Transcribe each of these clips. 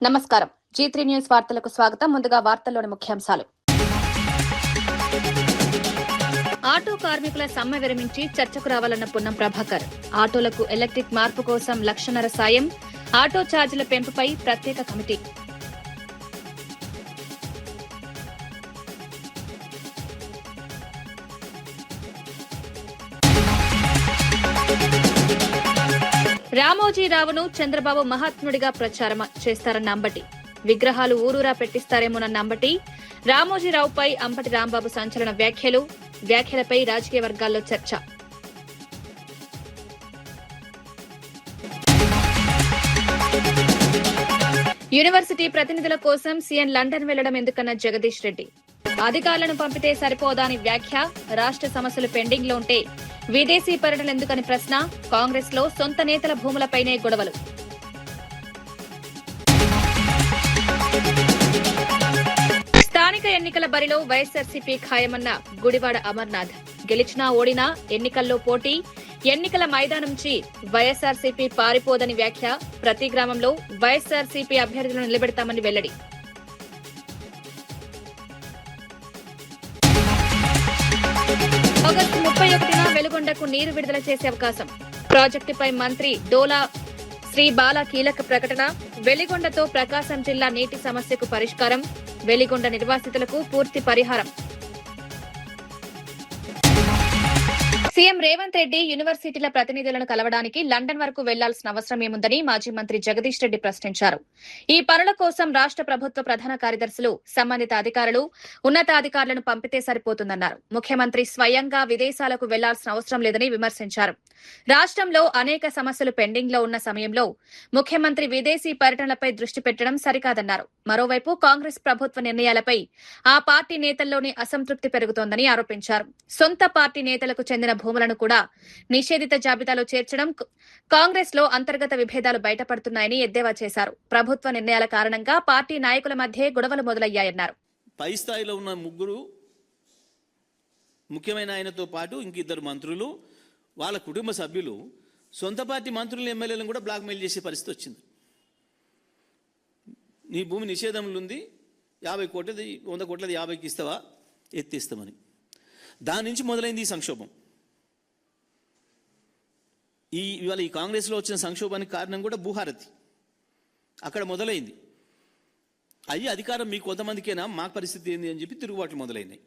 నమస్కారం. G3 news వార్తలకు స్వాగతం. ముందుగా వార్తల్లోని ముఖ్యాంశాలు. ఆటో కార్మికుల సమ్మె విరమించి చర్చకు రావాలన్న పొన్నం ప్రభాకర్. ఆటోలకు ఎలక్ట్రిక్ మార్పు కోసం 1,00,000 సాయం. ఆటో ఛార్జీల పెంపుపై ప్రత్యేక కమిటీ. రామోజీరావును చంద్రబాబు మహాత్ముడిగా ప్రచారం చేస్తారన్న అంబటి. విగ్రహాలు ఊరూరా పెట్టిస్తారేమోనన్న అంబటి. రామోజీరావుపై అంబటి రాంబాబు సంచలన వ్యాఖ్యలపై రాజకీయ వర్గాల్లో చర్చ. యూనివర్సిటీ ప్రతినిధుల కోసం సీఎం లండన్ వెళ్లడం ఎందుకన్న జగదీష్ రెడ్డి. అధికారులను పంపితే సరిపోదా అని వ్యాఖ్య. రాష్ట్ర సమస్యలు పెండింగ్ లో ఉంటే విదేశీ పర్యటన ఎందుకని ప్రశ్న. కాంగ్రెస్ లో సొంత నేతల భూములపైనే గొడవలు. స్థానిక ఎన్నికల బరిలో వైఎస్ఆర్సీపీ ఖాయమన్న గుడివాడ అమర్నాథ్. గెలిచినా ఓడినా ఎన్నికల్లో పోటీ. ఎన్నికల మైదానం నుంచి వైఎస్ఆర్సీపీ పారిపోదని వ్యాఖ్య. ప్రతి గ్రామంలో వైఎస్ఆర్సీపీ అభ్యర్థులను నిలబెడతామని వెల్లడి. ఆగస్టు 31న వెలుగొండకు నీరు విడుదల చేసే అవకాశం. ప్రాజెక్టుపై మంత్రి డోలా శ్రీ బాల కీలక ప్రకటన. వెలిగొండతో ప్రకాశం జిల్లా నీటి సమస్యకు పరిష్కారం. వెలిగొండ నిర్వాసితులకు పూర్తి పరిహారం. సీఎం రేవంత్ రెడ్డి యూనివర్సిటీల ప్రతినిధులను కలవడానికి లండన్ వరకు వెళ్లాల్సిన అవసరం ఏముందని మాజీ మంత్రి జగదీష్ రెడ్డి ప్రశ్నించారు. ఈ పనుల కోసం రాష్ట్ర ప్రభుత్వ ప్రధాన కార్యదర్శులు, సంబంధిత అధికారులు, ఉన్నతాధికారులను పంపితే సరిపోతుందన్నారు. ముఖ్యమంత్రి స్వయంగా విదేశాలకు వెళ్లాల్సిన అవసరం లేదని విమర్శించారు. రాష్ట్రంలో అనేక సమస్యలు పెండింగ్ లో ఉన్న సమయంలో ముఖ్యమంత్రి విదేశీ పర్యటనలపై దృష్టి పెట్టడం సరికాదన్నారు. మరోవైపు కాంగ్రెస్ ప్రభుత్వ నిర్ణయాలపై ఆ పార్టీ నేతల్లోని అసంతృప్తి పెరుగుతోందని ఆరోపించారు. సొంత పార్టీ నేతలకు చెందిన భూములను కూడా నిషేధిత జాబితాలో చేర్చడం, కాంగ్రెస్ లో అంతర్గత విభేదాలు బయటపడుతున్నాయని ఎద్దేవా చేశారు. ప్రభుత్వ నిర్ణయాల కారణంగా పార్టీ నాయకుల మధ్య గొడవలు మొదలయ్యాయన్నారు. పై స్థాయిలో ఉన్న ముగ్గురు ముఖ్యమైన ఆయనతో పాటు ఇంకిద్దరు మంత్రులు, వాళ్ళ కుటుంబ సభ్యులు సొంత పార్టీ మంత్రులు, ఎమ్మెల్యేలను కూడా బ్లాక్మెయిల్ చేసే పరిస్థితి వచ్చింది. నీ భూమి నిషేధంలో ఉంది, 50 కోట్లది 100 కోట్లది 50కి ఇస్తావా, ఎత్తిస్తామని. దాని నుంచి మొదలైంది ఈ సంక్షోభం. ఇవాళ ఈ కాంగ్రెస్లో వచ్చిన సంక్షోభానికి కారణం కూడా భూహారతి అక్కడ మొదలైంది. అయ్యి అధికారం మీకు కొంతమందికేనా, మా పరిస్థితి ఏంది అని చెప్పి తిరుగుబాట్లు మొదలైనాయి.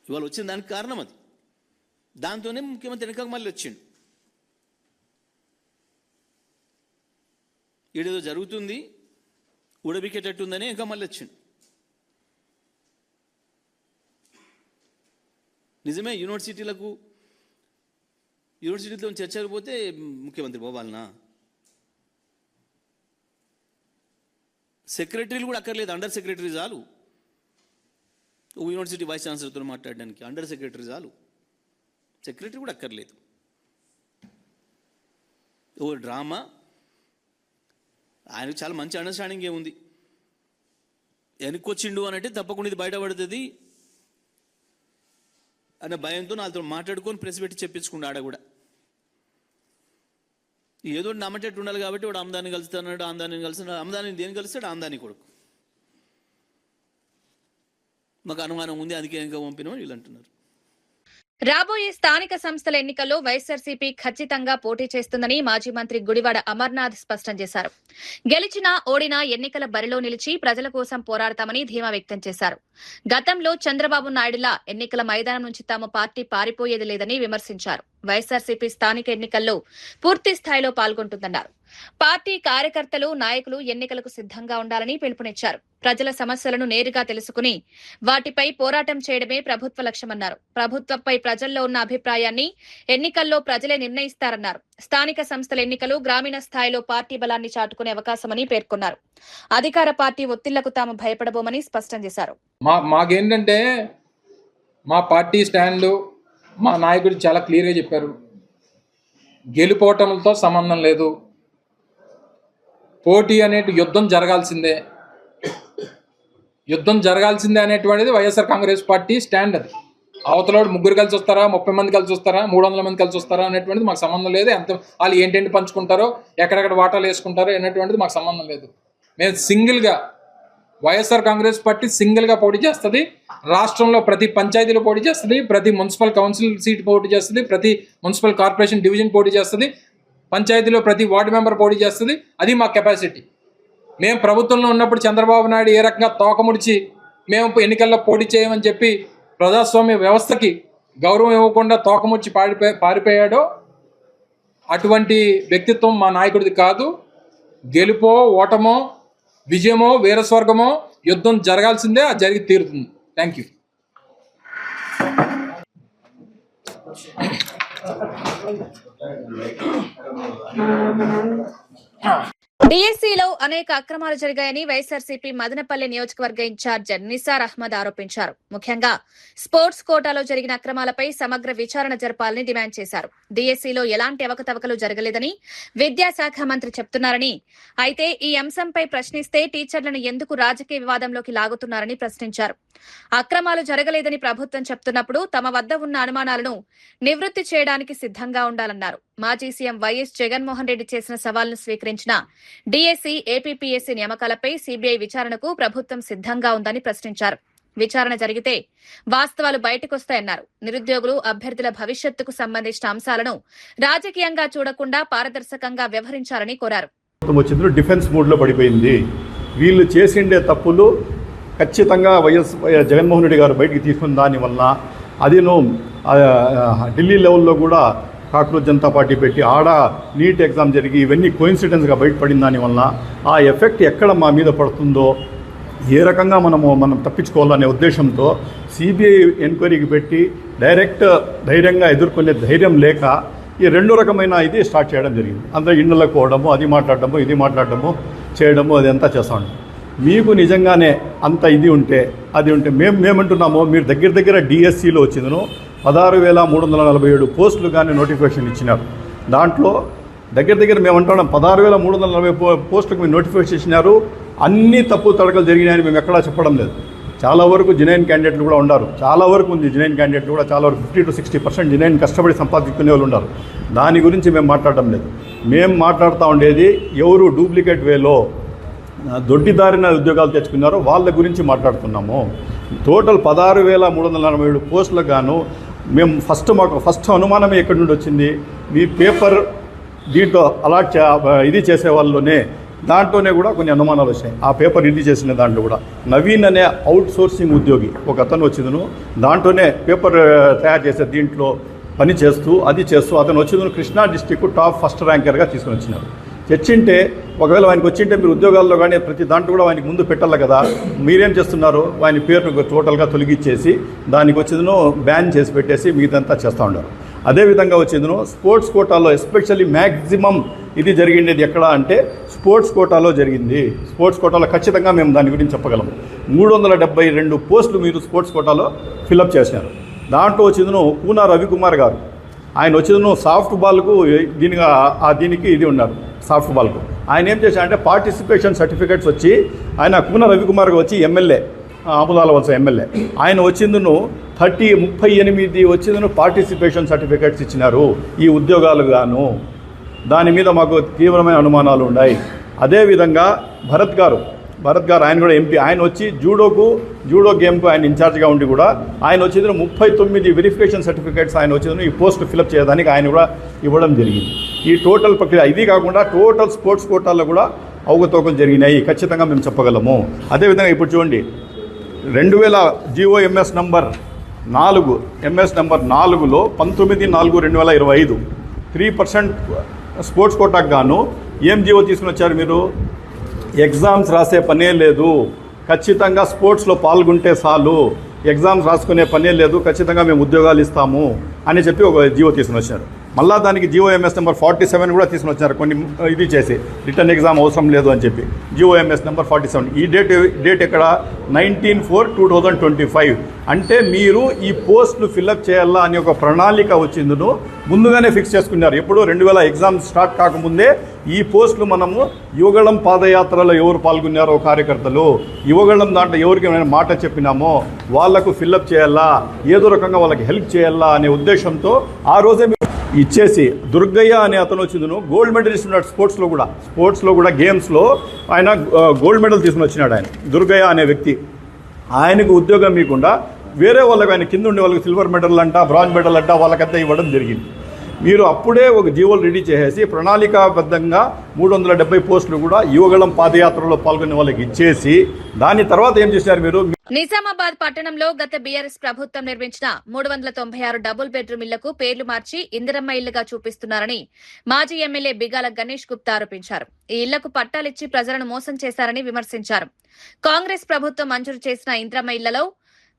ఇవాళ వచ్చిన దానికి కారణం అది. దాంతోనే ముఖ్యమంత్రి వెనక మళ్ళీ వచ్చిండు. ఈడేదో జరుగుతుంది, ఉడబికేటట్టుందని ఇంకా మళ్ళీ వచ్చిండు. నిజమే, యూనివర్సిటీతో చర్చలు పోతే ముఖ్యమంత్రి పోవాలనా? సెక్రటరీలు కూడా అక్కర్లేదు, అండర్ సెక్రటరీ చాలు. యూనివర్సిటీ వైస్ ఛాన్సలర్తో మాట్లాడడానికి అండర్ సెక్రటరీ చాలు, సెక్రటరీ కూడా అక్కర్లేదు. ఓ డ్రామా. ఆయనకు చాలా మంచి అండర్స్టాండింగ్ ఏముంది. వెనక్కొచ్చిండు అని అంటే తప్పకుండా ఇది బయటపడుతుంది అన్న భయంతో వాళ్ళతో మాట్లాడుకొని ప్రెస్ పెట్టి చెప్పించుకుంటా. ఆడ కూడా ఏదో నమ్మటట్టు ఉండాలి కాబట్టి వాడు ఆమ్దాన్ని కలుస్తున్నాడు, ఆమ్దాన్ని కలుస్తున్నాడు. ఆమ్దాన్ని దేని కలుస్తాడు? ఆమ్దాని కొడుకు. మాకు అనుమానం ఉంది, అందుకే ఇంకా పంపినామని వీళ్ళు అంటున్నారు. రాబోయే స్థానిక సంస్థల ఎన్నికల్లో వైఎస్ఆర్సీపీ ఖచ్చితంగా పోటీ చేస్తుందని మాజీ మంత్రి గుడివాడ అమర్నాథ్ స్పష్టం చేశారు. గెలిచినా ఓడినా ఎన్నికల బరిలో నిలిచి ప్రజల కోసం పోరాడతామని ధీమా వ్యక్తం చేశారు. గతంలో చంద్రబాబు నాయుడులా ఎన్నికల మైదానం నుంచి తమ పార్టీ పారిపోయేది లేదని విమర్శించారు. వైఎస్ఆర్సీపీ స్థానిక ఎన్నికల్లో పూర్తి స్థాయిలో పాల్గొంటుందన్నారు. పార్టీ కార్యకర్తలు, నాయకులు ఎన్నికలకు సిద్ధంగా ఉండాలని పిలుపునిచ్చారు. ప్రజల సమస్యలను నేరుగా తెలుసుకుని వాటిపై పోరాటం చేయడమే ప్రభుత్వ లక్ష్యమన్నారు. ప్రభుత్వంపై ప్రజల్లో ఉన్న అభిప్రాయాన్ని ఎన్నికల్లో ప్రజలే నిర్ణయిస్తారన్నారు. స్థానిక సంస్థల ఎన్నికలు గ్రామీణ స్థాయిలో పార్టీ బలాన్ని చాటుకునే అవకాశమని పేర్కొన్నారు. అధికార పార్టీ ఒత్తిళ్లకు తాము భయపడబోమని స్పష్టం చేశారు. మాకేంటంటే మా పార్టీ స్టాండ్, మా నాయకుడు చాలా క్లియర్గా చెప్పారు. గెలుపోవటంతో సంబంధం లేదు, పోటీ అనేటి యుద్ధం జరగాల్సిందే అనేటువంటిది వైఎస్ఆర్ కాంగ్రెస్ పార్టీ స్టాండ్. అది అవతల ముగ్గురు కలిసి వస్తారా, 30 మంది కలిసి వస్తారా, 300 మంది కలిసి వస్తారా అనేటువంటిది మాకు సంబంధం లేదు. ఎంత వాళ్ళు ఏంటంటే పంచుకుంటారో, ఎక్కడెక్కడ వాటాలు వేసుకుంటారో అనేటువంటిది మాకు సంబంధం లేదు. మేము సింగిల్గా వైఎస్ఆర్ కాంగ్రెస్ పార్టీ సింగిల్గా పోటీ చేస్తుంది. రాష్ట్రంలో ప్రతి పంచాయతీలో పోటీ చేస్తుంది, ప్రతి మున్సిపల్ కౌన్సిల్ సీట్ పోటీ చేస్తుంది, ప్రతి మున్సిపల్ కార్పొరేషన్ డివిజన్ పోటీ చేస్తుంది, పంచాయతీలో ప్రతి వార్డు మెంబర్ పోటీ చేస్తుంది. అది మా కెపాసిటీ. మేము ప్రభుత్వంలో ఉన్నప్పుడు చంద్రబాబు నాయుడు ఏ రకంగా తోకముడిచి మేము ఎన్నికల్లో పోటీ చేయమని చెప్పి ప్రజాస్వామ్య వ్యవస్థకి గౌరవం ఇవ్వకుండా తోకముడిచి పారిపోయాడో అటువంటి వ్యక్తిత్వం మా నాయకుడిది కాదు. గెలుపో ఓటమో విజయమో వీరస్వర్గమో యుద్ధం జరగాల్సిందే, అది జరిగి తీరుతుంది. Thank you. డిఎస్సీలో అనేక అక్రమాలు జరిగాయని వైఎస్ఆర్సీపీ మదనపల్లి నియోజకవర్గ ఇన్ఛార్జ్ నిసార్ అహ్మద్ ఆరోపించారు. ముఖ్యంగా స్పోర్ట్స్ కోటాలో జరిగిన అక్రమాలపై సమగ్ర విచారణ జరపాలని డిమాండ్ చేశారు. డిఎస్సీలో ఎలాంటి అవకతవకలు జరగలేదని విద్యాశాఖ మంత్రి చెప్తున్నారని, అయితే ఈ అంశంపై ప్రశ్నిస్తే టీచర్లను ఎందుకు రాజకీయ వివాదంలోకి లాగుతున్నారని ప్రశ్నించారు. అక్రమాలు జరగలేదని ప్రభుత్వం చెప్తున్నప్పుడు తమ వద్ద ఉన్న అనుమానాలను నివృత్తి చేయడానికి సిద్ధంగా ఉండాలన్నారు. మాజీ సీఎం వైఎస్ జగన్మోహన్ రెడ్డి చేసిన సవాల్ను స్వీకరించిన డిఎస్సీ, ఏపీపీఎస్సీ నియామకాలపై సీబీఐ విచారణకు ప్రభుత్వం సిద్ధంగా ఉందని ప్రశ్నించారు. విచారణ జరిగితే వాస్తవాలు బయటకొస్తాయన్నారు. నిరుద్యోగులు, అభ్యర్థుల భవిష్యత్తుకు సంబంధించిన అంశాలను రాజకీయంగా చూడకుండా పారదర్శకంగా వ్యవహరించాలని కోరారు. డిఫెన్స్ మూడ్లో పడిపోయింది. వీళ్ళు చేసిండే తప్పులు ఖచ్చితంగా వైఎస్ జగన్మోహన్ రెడ్డి గారు బయటికి తీసుకున్న దానివల్ల అదేను ఢిల్లీ లెవెల్లో కూడా కాక్రోచ్ జనతా పార్టీ పెట్టి ఆడ నీట్ ఎగ్జామ్ జరిగి ఇవన్నీ కోయిన్సిడెన్స్గా బయటపడిన దానివల్ల ఆ ఎఫెక్ట్ ఎక్కడ మా మీద పడుతుందో, ఏ రకంగా మనం తప్పించుకోవాలనే ఉద్దేశంతో సిబిఐ ఎంక్వైరీకి పెట్టి ధైర్యంగా ఎదుర్కొనే ధైర్యం లేక ఈ రెండు రకమైన ఇది స్టార్ట్ చేయడం జరిగింది. అందరూ ఇళ్ళకి పోవడము, అది మాట్లాడడము, ఇది మాట్లాడడము చేయడము, అది అంతా చేస్తూ ఉంటాం. మీకు నిజంగానే అంత ఇది ఉంటే అది ఉంటే మేమంటున్నాము, మీరు దగ్గర డిఎస్సిలో వచ్చిందను 16,347 పోస్టులు కానీ నోటిఫికేషన్ ఇచ్చినారు. దాంట్లో దగ్గర మేమంటున్నాం 16,340 పోస్టులకు మీరు నోటిఫికేషన్ ఇచ్చినారు. అన్ని తప్పు తడకలు జరిగినాయని మేము ఎక్కడా చెప్పడం లేదు. చాలా వరకు జెన్యూన్ క్యాండిడేట్లు కూడా ఉన్నారు. చాలా వరకు ఉంది జెన్యూన్ క్యాండిడేట్లు కూడా, చాలా వరకు 50 to 60% జెన్యూన్ కష్టపడి సంపాదించుకునే వాళ్ళు ఉన్నారు. దాని గురించి మేము మాట్లాడడం లేదు. మేము మాట్లాడుతూ ఉండేది ఎవరు డూప్లికేట్ వేలో దొడ్డిదారిన ఉద్యోగాలు తెచ్చుకున్నారో వాళ్ళ గురించి మాట్లాడుతున్నాము. టోటల్ 16,347 పోస్టులకు గాను మేము మాకు ఫస్ట్ అనుమానమే ఎక్కడి నుండి వచ్చింది, మీ పేపర్ దీంట్లో అలాట్ ఇది చేసే వాళ్ళలోనే దాంట్లోనే కూడా కొన్ని అనుమానాలు వచ్చాయి. ఆ పేపర్ ఇది చేసిన దాంట్లో కూడా నవీన్ అనే అవుట్ సోర్సింగ్ ఉద్యోగి ఒక అతను వచ్చిందను, దాంట్లోనే పేపర్ తయారు చేసే దీంట్లో పని చేస్తూ అది చేస్తూ అతను వచ్చిందను కృష్ణా డిస్టిక్ టాప్ ఫస్ట్ ర్యాంకర్గా తీసుకుని వచ్చినారు. తెచ్చింటే ఒకవేళ ఆయనకు వచ్చింటే మీరు ఉద్యోగాల్లో కానీ ప్రతి దాంట్లో కూడా ఆయనకి ముందు పెట్టాలి కదా. మీరేం చేస్తున్నారు, ఆయన పేరును టోటల్గా తొలగించేసి దానికి వచ్చిందను బ్యాన్ చేసి పెట్టేసి మీదంతా చేస్తూ ఉన్నారు. అదేవిధంగా వచ్చిందను స్పోర్ట్స్ కోటాలో ఎస్పెషల్లీ మ్యాక్సిమం ఇది జరిగిండేది ఎక్కడ అంటే స్పోర్ట్స్ కోటాలో జరిగింది. స్పోర్ట్స్ కోటాలో ఖచ్చితంగా మేము దాని గురించి చెప్పగలము. 372 పోస్టులు మీరు స్పోర్ట్స్ కోటాలో ఫిలప్ చేసినారు. దాంట్లో వచ్చిందను కూనా రవికుమార్ గారు, ఆయన వచ్చిందను సాఫ్ట్ బాల్కు దీనికి ఇది ఉన్నారు. సాఫ్ట్ బాల్కు ఆయన ఏం చేశారంటే పార్టిసిపేషన్ సర్టిఫికేట్స్ వచ్చి ఆయన కూన రవికుమార్ వచ్చి ఎమ్మెల్యే, ఆముదాల వలస ఎమ్మెల్యే, ఆయన వచ్చిందును 38 వచ్చిందును పార్టిసిపేషన్ సర్టిఫికేట్స్ ఇచ్చినారు ఈ ఉద్యోగాలు గాను. దాని మీద మాకు తీవ్రమైన అనుమానాలు ఉన్నాయి. అదేవిధంగా భరత్ గారు ఆయన కూడా ఎంపీ, ఆయన వచ్చి జూడో గేమ్కు ఆయన ఇన్ఛార్జ్గా ఉండి కూడా ఆయన వచ్చింది 39 వెరిఫికేషన్ సర్టిఫికేట్స్ ఆయన వచ్చింది ఈ పోస్ట్ ఫిలప్ చేయడానికి ఆయన కూడా ఇవ్వడం జరిగింది. ఈ టోటల్ ప్రక్రియ ఇది కాకుండా టోటల్ స్పోర్ట్స్ కోటాల్లో కూడా అవకతవకలు జరిగినాయి ఖచ్చితంగా మేము చెప్పగలము. అదేవిధంగా ఇప్పుడు చూడండి 2000 జిఓ ఎంఎస్ నంబర్ 4 4లో 19/4/2025 3% స్పోర్ట్స్ కోటాకు గాను ఏం జిఓ తీసుకుని వచ్చారు మీరు, ఎగ్జామ్స్ రాసే పనే లేదు, ఖచ్చితంగా స్పోర్ట్స్లో పాల్గొంటే చాలు, ఎగ్జామ్స్ రాసుకునే పనే లేదు, ఖచ్చితంగా మేము ఉద్యోగాలు ఇస్తాము అని చెప్పి ఒక జియో తీసుకుని వచ్చారు. మళ్ళా దానికి GOMS నెంబర్ 47 కూడా తీసుకుని వచ్చారు, కొన్ని ఇది చేసి రిటర్న్ ఎగ్జామ్ అవసరం లేదు అని చెప్పి. GOMS నెంబర్ 47 ఈ డేట్ ఎక్కడ 19/4/2025. అంటే మీరు ఈ పోస్టులు ఫిల్అప్ చేయాలా అని ఒక ప్రణాళిక వచ్చిందును ముందుగానే ఫిక్స్ చేసుకున్నారు. ఎప్పుడు 2000 ఎగ్జామ్ స్టార్ట్ కాకముందే ఈ పోస్టులు మనము యువగళం పాదయాత్రలో ఎవరు పాల్గొన్నారో కార్యకర్తలు, యువగళం దాంట్లో ఎవరికి ఏమైనా మాట చెప్పినామో వాళ్ళకు ఫిల్అప్ చేయాలా, ఏదో రకంగా వాళ్ళకి హెల్ప్ చేయాలా అనే ఉద్దేశంతో ఆ రోజే ఇచ్చేసి దుర్గయ్య అనే అతను వచ్చిందును గోల్డ్ మెడలిస్ట్ ఉన్నాడు స్పోర్ట్స్లో కూడా గేమ్స్లో ఆయన గోల్డ్ మెడల్ తీసుకుని వచ్చినాడు. ఆయన దుర్గయ్య అనే వ్యక్తి, ఆయనకు ఉద్యోగం ఇవ్వకుండా వేరే వాళ్ళకి, ఆయన కింద ఉండే వాళ్ళకి సిల్వర్ మెడల్ అంట, బ్రాంజ్ మెడల్ అంట వాళ్ళకంతా ఇవ్వడం జరిగింది. మీరు అప్పుడే ఒక జీవోలు రెడీ చేసేసి ప్రణాళికాబద్ధంగా 370 పోస్టులు కూడా యువగళం పాదయాత్రలో పాల్గొనే వాళ్ళకి ఇచ్చేసి దాని తర్వాత ఏం చేశారు మీరు? నిజామాబాద్ పట్టణంలో గత బీఆర్ఎస్ ప్రభుత్వం నిర్మించిన 396 డబుల్ బెడ్రూమ్ ఇళ్లకు పేర్లు మార్చి ఇందిరమ్మ ఇళ్లుగా చూపిస్తున్నారని మాజీ ఎమ్మెల్యే బిగాల గణేష్ గుప్తా ఆరోపించారు. ఈ ఇళ్లకు పట్టాలిచ్చి ప్రజలను మోసం చేశారని విమర్శించారు. కాంగ్రెస్ ప్రభుత్వం మంజూరు చేసిన ఇందిరమ్మ ఇళ్లలో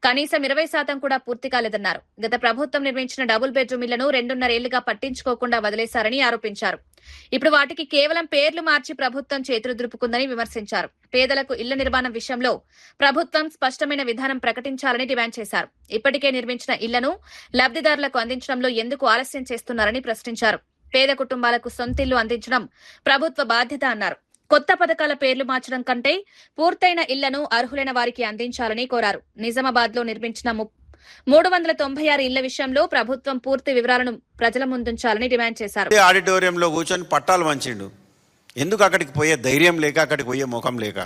కనీసం 20% కూడా పూర్తి కాలేదన్నారు. గత ప్రభుత్వం నిర్మించిన డబుల్ బెడ్రూమ్ ఇళ్లను 2.5 ఏళ్లుగా పట్టించుకోకుండా వదిలేశారని ఆరోపించారు. ఇప్పుడు వాటికి కేవలం పేర్లు మార్చి ప్రభుత్వం చేతులు దులుపుకుందని విమర్శించారు. పేదలకు ఇళ్ల నిర్మాణం విషయంలో ప్రభుత్వం స్పష్టమైన విధానం ప్రకటించాలని డిమాండ్ చేశారు. ఇప్పటికే నిర్మించిన ఇళ్లను లబ్దిదారులకు అందించడంలో ఎందుకు ఆలస్యం చేస్తున్నారని ప్రశ్నించారు. పేద కుటుంబాలకు సొంతిల్లు అందించడం ప్రభుత్వ బాధ్యత అన్నారు. కొత్త పథకాల పేర్లు మార్చడం కంటే పూర్తయిన ఇళ్లను అర్హులైన వారికి అందించాలని కోరారు. నిజామాబాద్ లో నిర్మించిన 396 ఇళ్ల విషయంలో ప్రభుత్వం పూర్తి వివరాలను ప్రజల ముందుంచాలని డిమాండ్ చేశారు. ఆడిటోరియంలో కూర్చొని పట్టాలు వంచిండు. ఎందుకు అక్కడికి పోయే ధైర్యం లేక, అక్కడికి పోయే ముఖం లేక,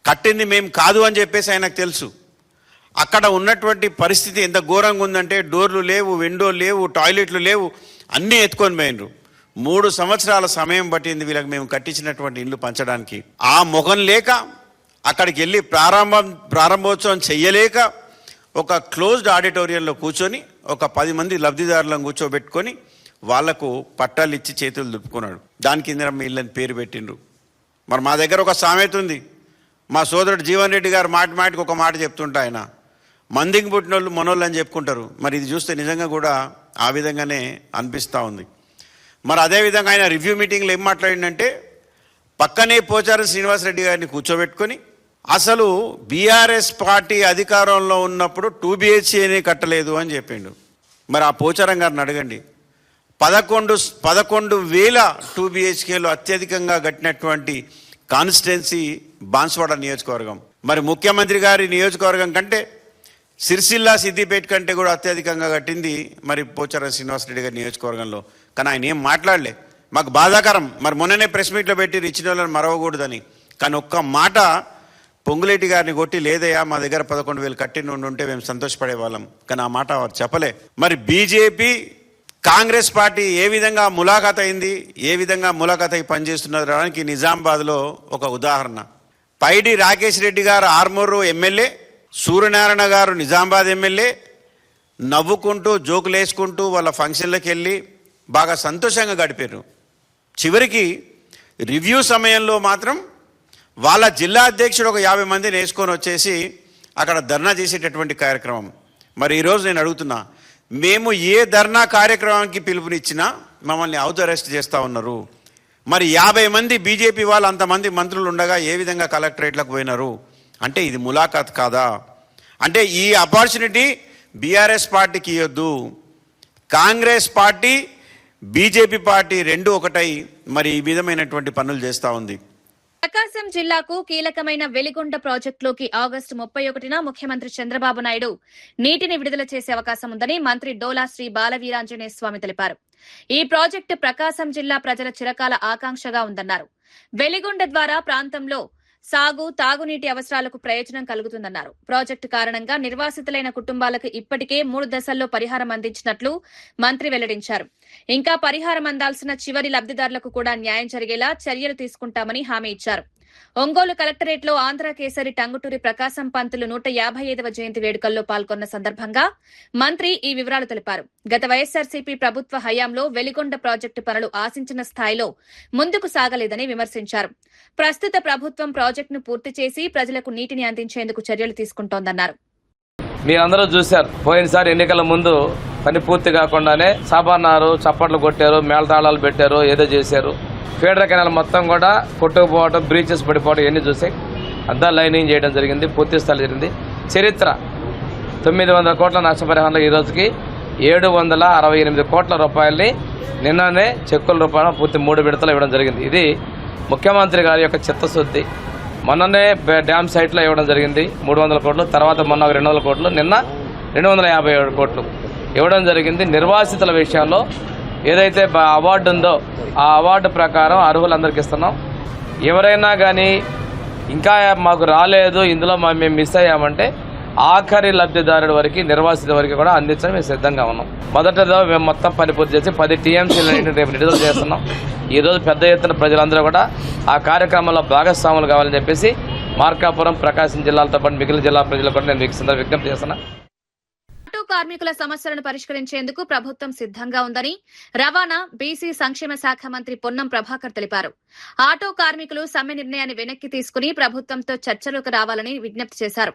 కట్టింది మేము కాదు అని చెప్పేసి ఆయనకు తెలుసు. అక్కడ ఉన్నటువంటి పరిస్థితి ఎంత ఘోరంగా ఉందంటే డోర్లు లేవు, విండోలు లేవు, టాయిలెట్లు లేవు, అన్నీ ఎత్తుకొని పోయినరు. 3 సంవత్సరాల సమయం పట్టింది వీళ్ళకి మేము కట్టించినటువంటి ఇల్లు పంచడానికి. ఆ ముఖం లేక అక్కడికి వెళ్ళి ప్రారంభోత్సవం చెయ్యలేక ఒక క్లోజ్డ్ ఆడిటోరియంలో కూర్చొని ఒక 10 మంది లబ్ధిదారులను కూర్చోబెట్టుకొని వాళ్లకు పట్టాలు ఇచ్చి చేతులు దుప్పుకున్నాడు. దానికి ఇందిరమ్మ ఇల్లని పేరు పెట్టిండ్రు. మరి మా దగ్గర ఒక సామెత ఉంది. మా సోదరుడు జీవన్ రెడ్డి గారు మాటికి ఒక మాట చెప్తుంటా, ఆయన మందికి పుట్టిన వాళ్ళు మనోళ్ళు అని చెప్పుకుంటారు. మరి ఇది చూస్తే నిజంగా కూడా ఆ విధంగానే అనిపిస్తూ ఉంది. మరి అదేవిధంగా ఆయన రివ్యూ మీటింగ్లో ఏం మాట్లాడిందంటే పక్కనే పోచారం శ్రీనివాసరెడ్డి గారిని కూర్చోబెట్టుకొని అసలు బీఆర్ఎస్ పార్టీ అధికారంలో ఉన్నప్పుడు 2 BHCని కట్టలేదు అని చెప్పిండు. మరి ఆ పోచారం గారిని అడగండి. 11,000 2 BHKలు అత్యధికంగా కట్టినటువంటి కాన్స్టిట్యున్సీ బాన్స్వాడ నియోజకవర్గం. మరి ముఖ్యమంత్రి గారి నియోజకవర్గం కంటే సిరిసిల్ల సిద్దిపేట కంటే కూడా అత్యధికంగా కట్టింది మరి పోచారం శ్రీనివాసరెడ్డి గారి నియోజకవర్గంలో. కానీ ఆయన ఏం మాట్లాడలే. మాకు బాధాకరం. మరి మొన్ననే ప్రెస్ మీట్లో పెట్టి ఇచ్చిన వాళ్ళని మరవకూడదని. కానీ ఒక్క మాట పొంగులేటి గారిని కొట్టి లేదయ్యా మా దగ్గర 11,000 కట్టి ఉంటే మేము సంతోషపడే వాళ్ళం. కానీ ఆ మాట వారు చెప్పలే. మరి బీజేపీ కాంగ్రెస్ పార్టీ ఏ విధంగా ములాఖాత్ అయింది, ఏ విధంగా ములాఖాత్ అయి పనిచేస్తున్నదానికి నిజామాబాద్లో ఒక ఉదాహరణ. పైడి రాకేష్ రెడ్డి గారు ఆర్మూరు ఎమ్మెల్యే, సూర్యనారాయణ గారు నిజామాబాద్ ఎమ్మెల్యే నవ్వుకుంటూ జోకులు వేసుకుంటూ వాళ్ళ ఫంక్షన్లకు వెళ్ళి బాగా సంతోషంగా గడిపారు. చివరికి రివ్యూ సమయంలో మాత్రం వాళ్ళ జిల్లా అధ్యక్షుడు ఒక 50 మందిని వేసుకొని వచ్చేసి అక్కడ ధర్నా చేసేటటువంటి కార్యక్రమం. మరి ఈరోజు నేను అడుగుతున్నా, మేము ఏ ధర్నా కార్యక్రమానికి పిలుపునిచ్చినా మమ్మల్ని హౌస్ అరెస్ట్ చేస్తూ ఉన్నారు. మరి 50 మంది బీజేపీ వాళ్ళు అంతమంది మంత్రులు ఉండగా ఏ విధంగా కలెక్టరేట్లకు పోయినారు అంటే ఇది ములాఖాత్ కాదా? అంటే ఈ ఆపర్చునిటీ బీఆర్ఎస్ పార్టీకి ఇవ్వద్దు. కాంగ్రెస్ పార్టీ బీజేపీ పార్టీ రెండు ఒకటై మరి ఈ విధమైనటువంటి పనులు చేస్తూ ఉంది. ప్రకాశం జిల్లాకు కీలకమైన వెలిగొండ ప్రాజెక్టులోకి ఆగస్టు 31న ముఖ్యమంత్రి చంద్రబాబు నాయుడు నీటిని విడుదల చేసే అవకాశం ఉందని మంత్రి డోలా శ్రీ బాలవీరాంజనేయ స్వామి తెలిపారు. ఈ ప్రాజెక్టు ప్రకాశం జిల్లా ప్రజల చిరకాల ఆకాంక్షగా ఉందన్నారు. వెలిగొండ ద్వారా ప్రాంతంలో సాగు, తాగునీటి అవసరాలకు ప్రయోజనం కలుగుతుందన్నారు. ప్రాజెక్టు కారణంగా నిర్వాసితులైన కుటుంబాలకు ఇప్పటికే 3 దశల్లో పరిహారం అందించినట్లు మంత్రి వెల్లడించారు. ఇంకా పరిహారం అందాల్సిన చివరి లబ్దిదారులకు కూడా న్యాయం జరిగేలా చర్యలు తీసుకుంటామని హామీ ఇచ్చారు. ఒంగోలు కలెక్టరేట్లో ఆంధ్ర కేసరి టంగుటూరి ప్రకాశం పంతులు 155వ జయంతి వేడుకల్లో పాల్గొన్న సందర్భంగా మంత్రి ఈ వివరాలు తెలిపారు. గత వైఎస్సార్సీపీ ప్రభుత్వ హయాంలో వెలిగొండ ప్రాజెక్టు పనులు ఆశించిన స్థాయిలో ముందుకు సాగలేదని విమర్శించారు. ప్రస్తుత ప్రభుత్వం ప్రాజెక్టును పూర్తి చేసి ప్రజలకు నీటిని అందించేందుకు చర్యలు తీసుకుంటోందన్నారు. మీరందరూ చూశారు, పోయినసారి ఎన్నికల ముందు పని పూర్తి కాకుండానే సాబాన్నారు, చప్పట్లు కొట్టారు, మేళతాళాలు పెట్టారు, ఏదో చేశారు. ఫీడర్ కెనాల్ మొత్తం కూడా కొట్టుకుపోవడం, బ్రీచెస్ పడిపోవడం ఇవన్నీ చూసి అంతా లైనింగ్ చేయడం జరిగింది, పూర్తి స్థాయి జరిగింది. చరిత్ర 900 కోట్ల నష్టపరిహారంలో ఈ రోజుకి 768 కోట్ల రూపాయలని నిన్ననే చెక్కుల రూపాయలు పూర్తి 3 విడతలు ఇవ్వడం జరిగింది. ఇది ముఖ్యమంత్రి గారి యొక్క చిత్తశుద్ధి. మొన్ననే డ్యామ్ సైట్లో ఇవ్వడం జరిగింది 300 కోట్లు, తర్వాత మొన్న 200 కోట్లు, నిన్న 257 కోట్లు ఇవ్వడం జరిగింది. నిర్వాసితుల విషయంలో ఏదైతే అవార్డు ఉందో ఆ అవార్డు ప్రకారం అర్హులందరికీ ఇస్తున్నాం. ఎవరైనా కానీ ఇంకా మాకు రాలేదు, ఇందులో మేము మిస్ అయ్యామంటే ఆఖరి లబ్ధిదారుడి వరకు, నిర్వాసిత వరకు కూడా అందించడం మేము సిద్ధంగా ఉన్నాం. మొదటిదో మేము మొత్తం పని పూర్తి చేసి 10 టీఎంసీలను రేపు విడుదల చేస్తున్నాం. ఈరోజు పెద్ద ఎత్తున ప్రజలందరూ కూడా ఆ కార్యక్రమంలో భాగస్వాములు కావాలని చెప్పేసి మార్కాపురం, ప్రకాశం జిల్లాలతో పాటు మిగిలిన జిల్లా ప్రజలు కూడా నేను విజ్ఞప్తి చేస్తున్నాను. ఆటో కార్మికుల సమస్యలను పరిష్కరించేందుకు ప్రభుత్వం సిద్ధంగా ఉందని రవాణా, బీసీ సంక్షేమ శాఖ మంత్రి పొన్నం ప్రభాకర్ తెలిపారు. ఆటో కార్మికులు సమ్మె నిర్ణయాన్ని వెనక్కి తీసుకుని ప్రభుత్వంతో చర్చలకు రావాలని విజ్ఞప్తి చేశారు.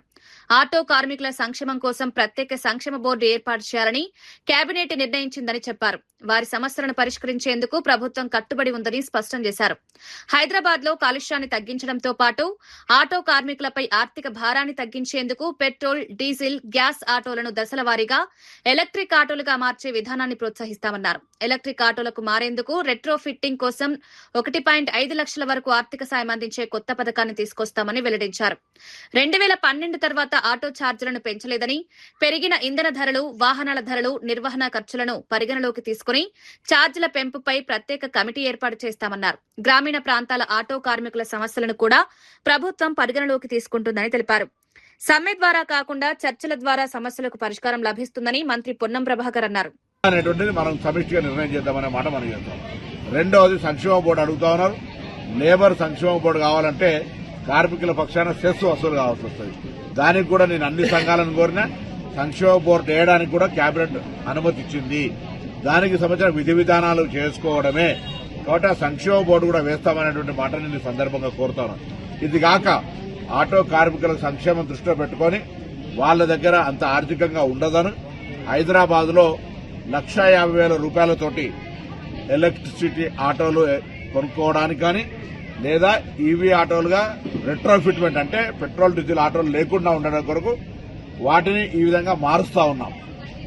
ఆటో కార్మికుల సంక్షేమం కోసం ప్రత్యేక సంక్షేమ బోర్డు ఏర్పాటు చేయాలని కేబినెట్ నిర్ణయించిందని చెప్పారు. వారి సమస్యలను పరిష్కరించేందుకు ప్రభుత్వం కట్టుబడి ఉందని స్పష్టం చేశారు. హైదరాబాద్ లో కాలుష్యాన్ని తగ్గించడంతో పాటు ఆటో కార్మికులపై ఆర్థిక భారాన్ని తగ్గించేందుకు పెట్రోల్, డీజిల్, గ్యాస్ ఆటోలను దశల వారీగా ఎలక్ట్రిక్ ఆటోలుగా మార్చే విధానాన్ని ప్రోత్సహిస్తామన్నారు. ఎలక్ట్రిక్ ఆటోలకు మారేందుకు రెట్రో ఫిట్టింగ్ కోసం 1.5 లక్షల వరకు ఆర్థిక సాయం అందించే కొత్త పథకాన్ని తీసుకొస్తామని వెల్లడించారు. 2012 తర్వాత ఆటో ఛార్జీలను పెంచలేదని, పెరిగిన ఇంధన ధరలు, వాహనాల ధరలు, నిర్వహణ ఖర్చులను పరిగణలోకి తీసుకుని ఛార్జీల పెంపుపై ప్రత్యేక కమిటీ ఏర్పాటు చేస్తామన్నారు. గ్రామీణ ప్రాంతాల ఆటో కార్మికుల సమస్యలను కూడా ప్రభుత్వం పరిగణలోకి తీసుకుంటుందని తెలిపారు. సమ్మె ద్వారా కాకుండా చర్చల ద్వారా సమస్యలకు పరిష్కారం లభిస్తుందని మంత్రి పొన్నం ప్రభాకర్ అన్నారు. అనేటువంటిది మనం సమిష్టిగా నిర్ణయం చేద్దామనే మాట మనం చేస్తాం. రెండవది సంక్షేమ బోర్డు అడుగుతా ఉన్నారు. లేబర్ సంక్షేమ బోర్డు కావాలంటే కార్మికుల పక్షాన సెస్ వసూలు కావాల్సి వస్తుంది. దానికి కూడా నేను అన్ని సంఘాలను కోరినా సంక్షేమ బోర్డు వేయడానికి కూడా కేబినెట్ అనుమతి ఇచ్చింది. దానికి సంబంధించిన విధి విధానాలు చేసుకోవడమే కాబట్టి ఆ సంక్షేమ బోర్డు కూడా వేస్తామనేటువంటి మాట నేను ఈ సందర్భంగా కోరుతాను. ఇది కాక ఆటో కార్మికుల సంక్షేమం దృష్టిలో పెట్టుకుని వాళ్ళ దగ్గర అంత ఆర్థికంగా ఉండదని హైదరాబాద్ లో 1,50,000 రూపాయలతోటి ఎలక్ట్రిసిటీ ఆటోలు కొనుక్కోవడానికి కానీ లేదా ఈవీ ఆటోలుగా రెట్రో ఫిట్మెంట్ అంటే పెట్రోల్, డీజిల్ ఆటోలు లేకుండా ఉండడం కొరకు వాటిని ఈ విధంగా మారుస్తా ఉన్నాం.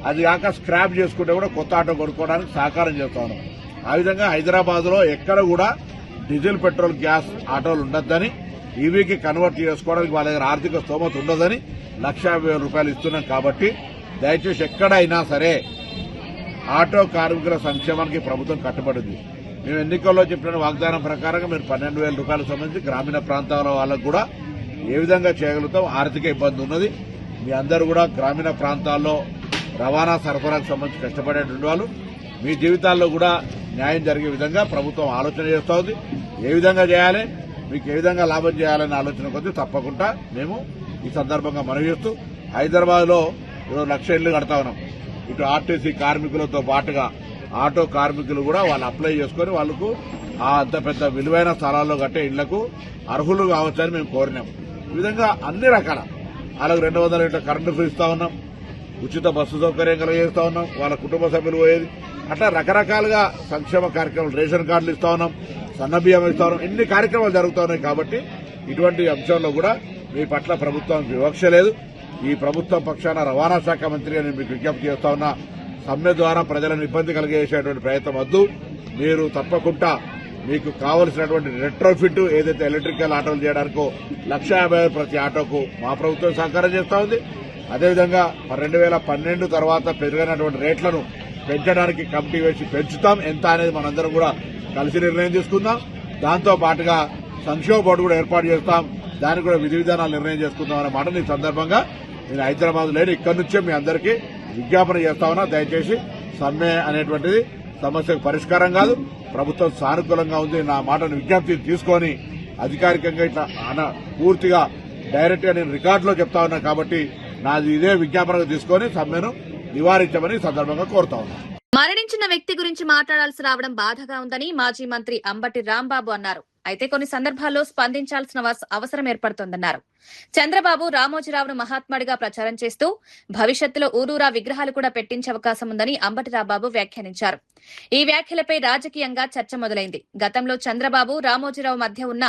అది కాక స్క్రాప్ చేసుకుంటే కూడా కొత్త ఆటో కొనుక్కోవడానికి సహకారం చేస్తా ఉన్నాం. ఆ విధంగా హైదరాబాద్ లో ఎక్కడ కూడా డీజిల్, పెట్రోల్, గ్యాస్ ఆటోలు ఉండొద్దని, ఈవీకి కన్వర్ట్ చేసుకోవడానికి వాళ్ళ దగ్గర ఆర్థిక స్తోమత ఉండదని 1,50,000 రూపాయలు ఇస్తున్నాం. కాబట్టి దయచేసి ఎక్కడైనా సరే ఆటో కార్మికుల సంక్షేమానికి ప్రభుత్వం కట్టుబడింది. మేము ఎన్నికల్లో చెప్పిన వాగ్దానం ప్రకారంగా మీరు 12,000 రూపాయలకు సంబంధించి గ్రామీణ ప్రాంతాల వాళ్ళకు కూడా ఏ విధంగా చేయగలుగుతాం. ఆర్థిక ఇబ్బంది ఉన్నది. మీ అందరూ కూడా గ్రామీణ ప్రాంతాల్లో రవాణా సరఫరాకు సంబంధించి కష్టపడేటువంటి వాళ్ళు మీ జీవితాల్లో కూడా న్యాయం జరిగే విధంగా ప్రభుత్వం ఆలోచన చేస్తూ ఉంది. ఏ విధంగా చేయాలి, మీకు ఏ విధంగా లాభం చేయాలనే ఆలోచన కొద్దీ తప్పకుండా మేము ఈ సందర్భంగా మనవి చేస్తూ హైదరాబాద్ లో 1,00,000 ఇళ్లు కడతా ఉన్నాం. ఇటు ఆర్టీసీ కార్మికులతో పాటుగా ఆటో కార్మికులు కూడా వాళ్ళు అప్లై చేసుకుని వాళ్లకు అంత పెద్ద విలువైన స్థలాల్లో కట్టే ఇళ్లకు అర్హులు కావచ్చని మేము కోరినాం. ఈ విధంగా అన్ని రకాల వాళ్ళకు 200 యూనిట్ల కరెంటు ఫ్రీ ఇస్తా ఉన్నాం, ఉచిత బస్సు సౌకర్యం కలిగిస్తా ఉన్నాం, వాళ్ళ కుటుంబ సభ్యులు పోయేది, అట్లా రకరకాలుగా సంక్షేమ కార్యక్రమాలు, రేషన్ కార్డులు ఇస్తా ఉన్నాం, సన్నబియ్యం ఇస్తా ఉన్నాం. ఇన్ని కార్యక్రమాలు జరుగుతూ ఉన్నాయి. కాబట్టి ఇటువంటి అంశంలో కూడా మీ పట్ల ప్రభుత్వానికి వివక్ష లేదు. ఈ ప్రభుత్వం పక్షాన రవాణా శాఖ మంత్రిగా నేను మీకు విజ్ఞప్తి చేస్తా ఉన్నా, సమ్మె ద్వారా ప్రజలను ఇబ్బంది కలిగేసేటువంటి ప్రయత్నం వద్దు. మీరు తప్పకుండా మీకు కావలసినటువంటి రెట్రోఫిట్ ఏదైతే ఎలక్ట్రికల్ ఆటోలు చేయడానికో 1,50,000 ప్రతి ఆటోకు మా ప్రభుత్వం సహకారం చేస్తా ఉంది. అదేవిధంగా 2012 తర్వాత పెరిగినటువంటి రేట్లను పెంచడానికి కమిటీ వేసి పెంచుతాం. ఎంత అనేది మనందరం కూడా కలిసి నిర్ణయం తీసుకుందాం. దాంతో పాటుగా సంక్షేమ బోర్డు కూడా ఏర్పాటు చేస్తాం. దానికి కూడా విధి విధానాలు నిర్ణయం చేసుకుందాం అనే మాట ఈ సందర్భంగా నేను హైదరాబాద్ లేని ఇక్కడి నుంచే మీ అందరికీ విజ్ఞాపన చేస్తా ఉన్నా. దయచేసి సమ్మె అనేటువంటిది సమస్యకు పరిష్కారం కాదు. ప్రభుత్వం సానుకూలంగా ఉంది. నా మాటను విజ్ఞప్తి తీసుకొని అధికారికంగా ఇట్లా పూర్తిగా డైరెక్ట్ గా నేను రికార్డులో చెప్తా ఉన్నా. కాబట్టి నాది ఇదే విజ్ఞాపనగా తీసుకొని సమ్మెను నివారించమని సందర్భంగా కోరుతా ఉన్నా. మరణించిన వ్యక్తి గురించి మాట్లాడాల్సి రావడం బాధగా ఉందని మాజీ మంత్రి అంబటి రాంబాబు అన్నారు. అయితే కొన్ని సందర్భాల్లో స్పందించాల్సిన అవసరం ఏర్పడుతోందన్నారు. చంద్రబాబు రామోజీరావును మహాత్ముడిగా ప్రచారం చేస్తూ భవిష్యత్తులో ఊరూరా విగ్రహాలు కూడా పెట్టించే అవకాశం ఉందని అంబటి రాంబాబు వ్యాఖ్యానించారు. ఈ వ్యాఖ్యలపై రాజకీయంగా చర్చ మొదలైంది. గతంలో చంద్రబాబు రామోజీరావు మధ్య ఉన్న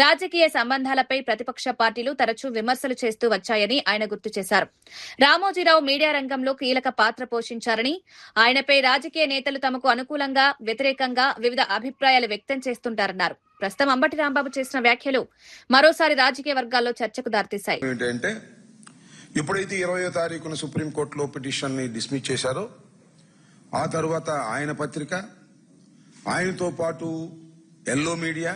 రాజకీయ సంబంధాలపై ప్రతిపక్ష పార్టీలు తరచూ విమర్శలు చేస్తూ వచ్చాయని ఆయన గుర్తు చేశారు. రామోజీరావు మీడియా రంగంలో కీలక పాత్ర పోషించారని, ఆయనపై రాజకీయ నేతలు తమకు అనుకూలంగా, వ్యతిరేకంగా వివిధ అభిప్రాయాలు వ్యక్తం చేస్తుంటారన్నారు. ప్రస్తుతం అంబటి రాంబాబు చేసిన వ్యాఖ్యలు మరోసారి రాజకీయ వర్గాల్లో చర్చకు దారితీశాయి. ఏంటంటే ఎప్పుడైతే 20వ తారీఖున సుప్రీంకోర్టులో పిటిషన్ ని డిస్మిస్ చేశారో ఆ తర్వాత ఆయన పత్రిక, ఆయనతో పాటు ఎల్లో మీడియా,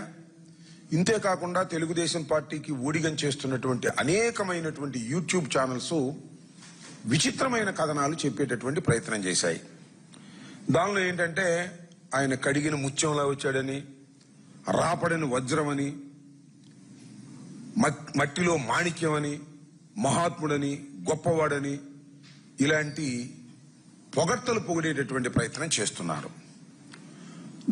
ఇంతే కాకుండా తెలుగుదేశం పార్టీకి ఊడిగం చేస్తున్నటువంటి అనేకమైనటువంటి యూట్యూబ్ ఛానల్స్ విచిత్రమైన కథనాలు చెప్పేటటువంటి ప్రయత్నం చేశాయి. దానిలో ఏంటంటే ఆయన కడిగిన ముత్యంలా వచ్చాడని, రాపడని వజ్రమని, మట్టిలో మాణిక్యమని, మహాత్ముడని, గొప్పవాడని ఇలాంటి పొగడ్తలు పొగిడేటటువంటి ప్రయత్నం చేస్తున్నారు.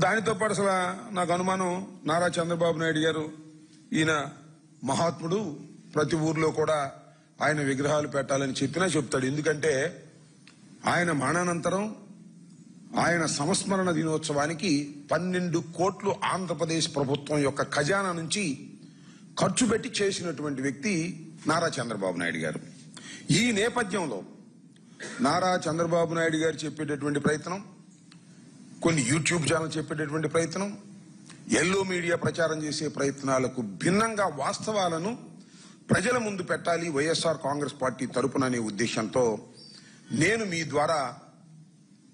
దానితో పాటు అసలు నాకు అనుమానం, నారా చంద్రబాబు నాయుడు గారు ఈయన మహాత్ముడు, ప్రతి ఊర్లో కూడా ఆయన విగ్రహాలు పెట్టాలని చెప్పినా చెప్తాడు. ఎందుకంటే ఆయన మరణానంతరం ఆయన సంస్మరణ దినోత్సవానికి 12 కోట్లు ఆంధ్రప్రదేశ్ ప్రభుత్వం యొక్క ఖజానా నుంచి ఖర్చు పెట్టి చేసినటువంటి వ్యక్తి నారా చంద్రబాబు నాయుడు గారు. ఈ నేపథ్యంలో నారా చంద్రబాబు నాయుడు గారు చెప్పేటటువంటి ప్రయత్నం, కొన్ని యూట్యూబ్ ఛానల్ చెప్పేటటువంటి ప్రయత్నం, ఎల్లో మీడియా ప్రచారం చేసే ప్రయత్నాలకు భిన్నంగా వాస్తవాలను ప్రజల ముందు పెట్టాలి వైఎస్ఆర్ కాంగ్రెస్ పార్టీ తరపున అనే ఉద్దేశంతో నేను మీ ద్వారా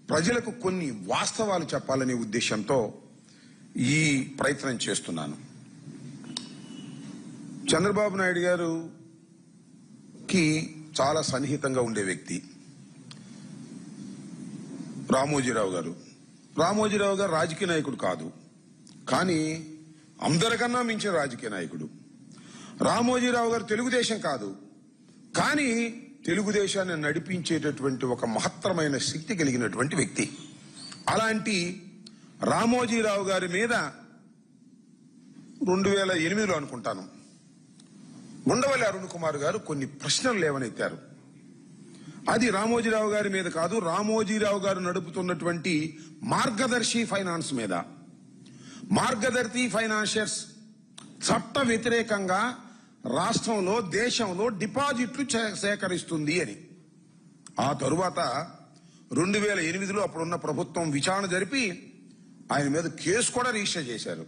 ప్రజలకు కొన్ని వాస్తవాలు చెప్పాలనే ఉద్దేశంతో ఈ ప్రయత్నం చేస్తున్నాను. చంద్రబాబు నాయుడు గారుకి చాలా సన్నిహితంగా ఉండే వ్యక్తి రామోజీరావు గారు. రామోజీరావు గారు రాజకీయ నాయకుడు కాదు, కానీ అందరికన్నా మించిన రాజకీయ నాయకుడు. రామోజీరావు గారు తెలుగుదేశం కాదు, కానీ తెలుగుదేశాన్ని నడిపించేటటువంటి ఒక మహత్తరమైన శక్తి కలిగినటువంటి వ్యక్తి. అలాంటి రామోజీరావు గారి మీద 2008లో అనుకుంటాను ఉండవల్లి అరుణ్ కుమార్ గారు కొన్ని ప్రశ్నలు లేవనెత్తారు. అది రామోజీరావు గారి మీద కాదు, రామోజీరావు గారు నడుపుతున్నటువంటి మార్గదర్శి ఫైనాన్స్ మీద. మార్గదర్శి ఫైనాన్షియర్స్ చట్ట వ్యతిరేకంగా రాష్ట్రంలో, దేశంలో డిపాజిట్లు సేకరిస్తుంది అని. ఆ తరువాత 2008లో అప్పుడున్న ప్రభుత్వం విచారణ జరిపి ఆయన మీద కేసు కూడా రిజిస్టర్ చేశారు.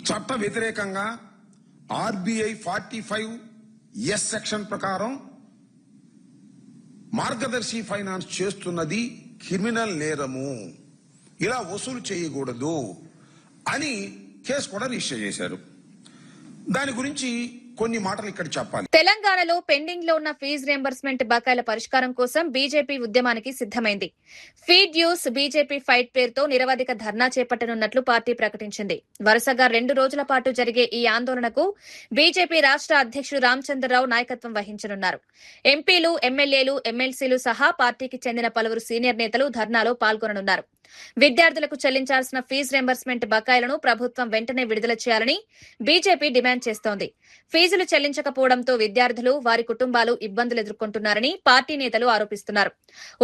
చట్ట వ్యతిరేకంగా ఆర్బీఐ 45(s) సెక్షన్ ప్రకారం మార్గదర్శి ఫైనాన్స్ చేస్తున్నది క్రిమినల్ నేరము, ఇలా వసూలు చేయకూడదు అని కేసు కూడా రిజిస్టర్ చేశారు. దాని గురించి కొన్ని మాటలు ఇక్కడ చెప్పాలి. తెలంగాణలో పెండింగ్ లో ఉన్న ఫీజు రియంబర్స్మెంట్ బకాయిల పరిష్కారం కోసం బీజేపీ ఉద్యమానికి సిద్దమైంది. ఫీడ్ యూస్ బీజేపీ ఫైట్ పేరుతో నిరవధిక ధర్నా చేపట్టనున్నట్లు పార్టీ ప్రకటించింది. వరుసగా 2 రోజుల పాటు జరిగే ఈ ఆందోళనకు బీజేపీ రాష్ట్ర అధ్యక్షుడు రామచంద్రరావు నాయకత్వం వహించనున్నారు. ఎంపీలు, ఎమ్మెల్యేలు, ఎమ్మెల్సీలు సహా పార్టీకి చెందిన పలువురు సీనియర్ నేతలు ధర్నాలో పాల్గొననున్నారు. విద్యార్థులకు చెల్లించాల్సిన ఫీజు రియంబర్స్మెంట్ బకాయిలను ప్రభుత్వం వెంటనే విడుదల చేయాలని బీజేపీ డిమాండ్ చేస్తోంది. ఫీజులు చెల్లించకపోవడంతో విద్యార్థులు, వారి కుటుంబాలు ఇబ్బందులు ఎదుర్కొంటున్నారని పార్టీ నేతలు ఆరోపిస్తున్నారు.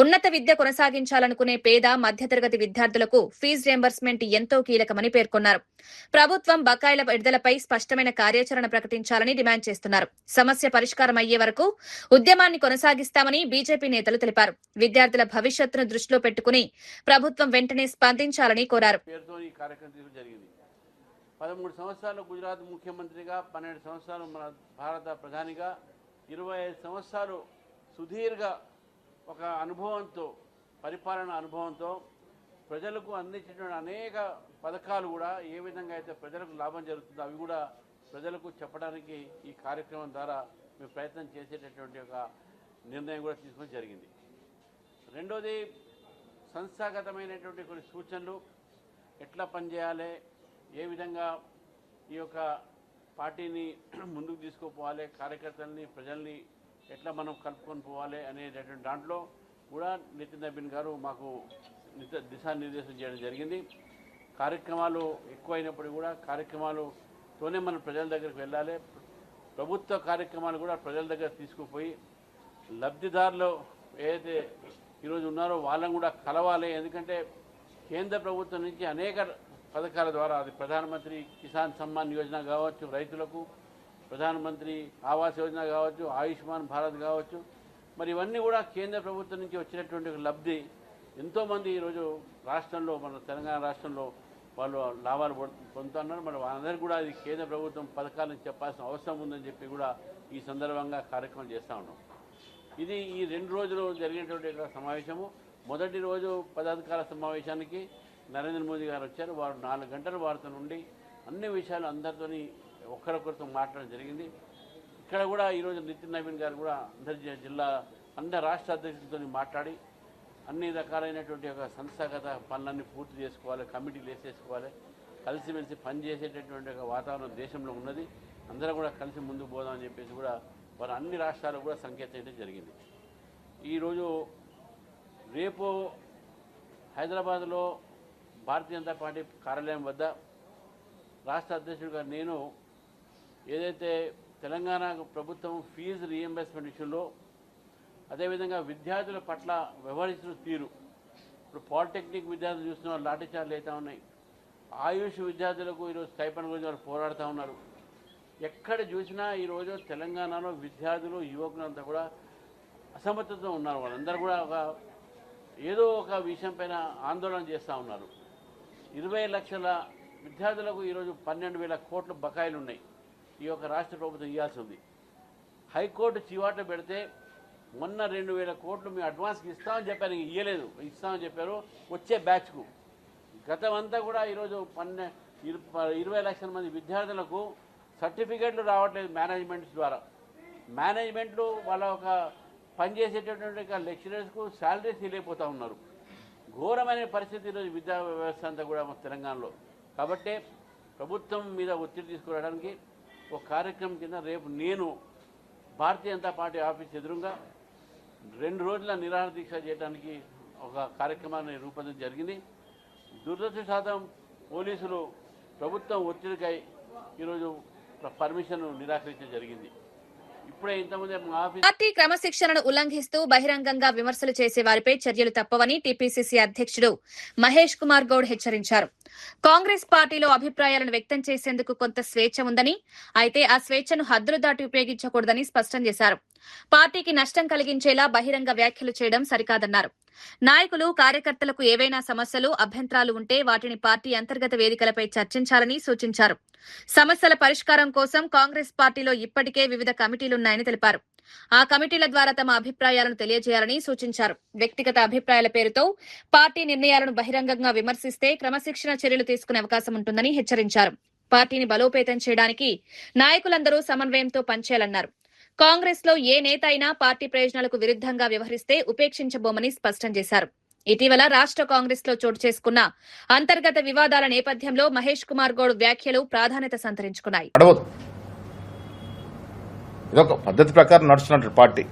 ఉన్నత విద్య కొనసాగించాలనుకునే పేద, మధ్యతరగతి విద్యార్థులకు ఫీజు రియంబర్స్మెంట్ ఎంతో కీలకమని పేర్కొన్నారు. ప్రభుత్వం బకాయిల విడుదలపై స్పష్టమైన కార్యాచరణ ప్రకటించాలని డిమాండ్ చేస్తున్నారు. సమస్య పరిష్కారం అయ్యే వరకు ఉద్యమాన్ని కొనసాగిస్తామని బీజేపీ నేతలు తెలిపారు. విద్యార్థుల భవిష్యత్తును దృష్టిలో పెట్టుకుని ప్రభుత్వం వెంటనే స్పందించాలని కోరారు. 13 సంవత్సరాలు గుజరాత్ ముఖ్యమంత్రిగా, 12 సంవత్సరాలు మన భారత ప్రధానిగా, 25 సంవత్సరాలు సుదీర్ఘ ఒక అనుభవంతో, పరిపాలన అనుభవంతో ప్రజలకు అందించినటువంటి అనేక పథకాలు కూడా ఏ విధంగా అయితే ప్రజలకు లాభం జరుగుతుందో అవి కూడా ప్రజలకు చెప్పడానికి ఈ కార్యక్రమం ద్వారా మేము ప్రయత్నం చేసేటటువంటి ఒక నిర్ణయం కూడా తీసుకోవడం జరిగింది. రెండోది, సంస్థాగతమైనటువంటి కొన్ని సూచనలు, ఎట్లా పనిచేయాలి, ఏ విధంగా ఈ యొక్క పార్టీని ముందుకు తీసుకుపోవాలి, కార్యకర్తల్ని, ప్రజల్ని ఎట్లా మనం కలుపుకొని పోవాలి అనేటటువంటి దాంట్లో కూడా నితిన్ నబీన్ గారు మాకు దిశానిర్దేశం చేయడం జరిగింది. కార్యక్రమాలు ఎక్కువైనప్పుడు కూడా కార్యక్రమాలతోనే మనం ప్రజల దగ్గరికి వెళ్ళాలి. ప్రభుత్వ కార్యక్రమాలు కూడా ప్రజల దగ్గర తీసుకుపోయి లబ్ధిదారులు ఏదైతే ఈరోజు ఉన్నారో వాళ్ళని కూడా కలవాలి. ఎందుకంటే కేంద్ర ప్రభుత్వం నుంచి అనేక పథకాల ద్వారా, అది ప్రధానమంత్రి కిసాన్ సమ్మాన్ యోజన కావచ్చు రైతులకు, ప్రధానమంత్రి ఆవాస్ యోజన కావచ్చు, ఆయుష్మాన్ భారత్ కావచ్చు, మరి ఇవన్నీ కూడా కేంద్ర ప్రభుత్వం నుంచి వచ్చినటువంటి లబ్ధి ఎంతోమంది ఈరోజు రాష్ట్రంలో, మన తెలంగాణ రాష్ట్రంలో వాళ్ళు లాభాలు పొందుతున్నారు. మరి వాళ్ళందరికీ కూడా ఇది కేంద్ర ప్రభుత్వం పథకాలను చెప్పాల్సిన అవసరం ఉందని చెప్పి కూడా ఈ సందర్భంగా కార్యక్రమం చేస్తూ ఉన్నాం. ఇది ఈ 2 రోజులు జరిగినటువంటి సమావేశము. మొదటి రోజు పదాధికార సమావేశానికి నరేంద్ర మోదీ గారు వచ్చారు. వారు 4 గంటలు వారితో నుండి అన్ని విషయాలు అందరితోని ఒకరికొకరితో మాట్లాడడం జరిగింది. ఇక్కడ కూడా ఈరోజు నితిన్ నవీన్ గారు కూడా అందరి రాష్ట్ర అధ్యక్షులతో మాట్లాడి అన్ని రకాలైనటువంటి ఒక సంస్థాగత పనులన్నీ పూర్తి చేసుకోవాలి, కమిటీలు వేసేసుకోవాలి, కలిసిమెలిసి పనిచేసేటటువంటి ఒక వాతావరణం దేశంలో ఉన్నది, అందరూ కూడా కలిసి ముందుకు పోదామని చెప్పేసి కూడా వారు అన్ని రాష్ట్రాలకు కూడా సంకేతం చేయడం జరిగింది. ఈరోజు రేపు హైదరాబాద్లో భారతీయ జనతా పార్టీ కార్యాలయం వద్ద రాష్ట్ర అధ్యక్షుడిగా నేను ఏదైతే తెలంగాణ ప్రభుత్వం ఫీజు రీఎంబర్స్మెంట్ విషయంలో, అదేవిధంగా విద్యార్థుల పట్ల వ్యవహరిస్తున్న తీరు, ఇప్పుడు పాలిటెక్నిక్ విద్యార్థులు చూస్తున్న లాఠీచార్జీలు అవుతా ఉన్నాయి, ఆయుష్ విద్యార్థులకు ఈరోజు స్టైపెండ్ గురించి వాళ్ళు పోరాడుతూ ఉన్నారు. ఎక్కడ చూసినా ఈరోజు తెలంగాణలో విద్యార్థులు యువకులంతా కూడా అసమర్థతతో ఉన్నారు. వాళ్ళందరూ కూడా ఏదో ఒక విషయం పైన ఆందోళన చేస్తూ ఉన్నారు. 20 లక్షల విద్యార్థులకు ఈరోజు 12,000 కోట్ల బకాయిలు ఉన్నాయి. ఈ యొక్క రాష్ట్ర ప్రభుత్వం ఇవ్వాల్సి ఉంది. హైకోర్టు చివాట్లు పెడితే మొన్న 2,000 కోట్లు మేము అడ్వాన్స్కి ఇస్తామని చెప్పారు, ఇవ్వలేదు, ఇస్తామని చెప్పారు వచ్చే బ్యాచ్కు. గతమంతా కూడా ఈరోజు 20 లక్షల మంది విద్యార్థులకు సర్టిఫికేట్లు రావట్లేదు మేనేజ్మెంట్స్ ద్వారా. మేనేజ్మెంట్లు వాళ్ళ ఒక పనిచేసేటటువంటి లెక్చరర్స్కు శాలరీస్ ఇవ్వలేకపోతూ ఉన్నారు. ఘోరమైన పరిస్థితి ఈరోజు విద్యా వ్యవస్థ అంతా కూడా తెలంగాణలో. కాబట్టి ప్రభుత్వం మీద ఒత్తిడి తీసుకురావడానికి ఒక కార్యక్రమం కింద రేపు నేను భారతీయ జనతా పార్టీ ఆఫీస్ ఎదురుగా 2 రోజుల నిరాహార దీక్ష చేయడానికి ఒక కార్యక్రమాన్ని రూపొందించడం జరిగింది. దురదృష్టవశాతం పోలీసులు ప్రభుత్వం ఒత్తిడికై ఈరోజు పర్మిషన్ నిరాకరించడం జరిగింది. ఇప్పుడే ఇంతకుముందే మా ఆఫీస్ పార్టీ క్రమశిక్షణను ఉల్లంఘిస్తూ బహిరంగంగా విమర్శలు చేసే వారిపై చర్యలు తప్పవని టీపీసీసీ అధ్యక్షుడు మహేష్ కుమార్ గౌడ్ హెచ్చరించారు. కాంగ్రెస్ పార్టీలో అభిప్రాయాలను వ్యక్తం చేసేందుకు కొంత స్వేచ్ఛ ఉందని, అయితే ఆ స్వేచ్ఛను హద్దులు దాటి ఉపయోగించకూడదని స్పష్టం చేశారు. పార్టీకి నష్టం కలిగించేలా బహిరంగ వ్యాఖ్యలు చేయడం సరికాదన్నారు. నాయకులు, కార్యకర్తలకు ఏవైనా సమస్యలు, అభ్యంతరాలు ఉంటే వాటిని పార్టీ అంతర్గత వేదికలపై చర్చించాలని సూచించారు. సమస్యల పరిష్కారం కోసం కాంగ్రెస్ పార్టీలో ఇప్పటికే వివిధ కమిటీలున్నాయని తెలిపారు. ఆ కమిటీల ద్వారా తమ అభిప్రాయాలను తెలియజేయాలని సూచించారు. వ్యక్తిగత అభిప్రాయాల పేరుతో పార్టీ నిర్ణయాలను బహిరంగంగా విమర్శిస్తే క్రమశిక్షణ చర్యలు తీసుకునే అవకాశం ఉంటుందని హెచ్చరించారు. పార్టీని బలోపేతం చేయడానికి నాయకులందరూ సమన్వయంతో పనిచేయాలన్నారు. కాంగ్రెస్ లో ఏ నేత అయినా పార్టీ ప్రయోజనాలకు విరుద్ధంగా వ్యవహరిస్తే ఉపేక్షించబోమని స్పష్టం చేశారు. ఇటీవల రాష్ట్ర కాంగ్రెస్ లో చోటు చేసుకున్న అంతర్గత వివాదాల నేపథ్యంలో మహేష్ కుమార్ గౌడ్ వ్యాఖ్యలు ప్రాధాన్యత సంతరించుకున్నాయి. ఇదొక పద్ధతి ప్రకారం నడుస్తున్న పార్టీ.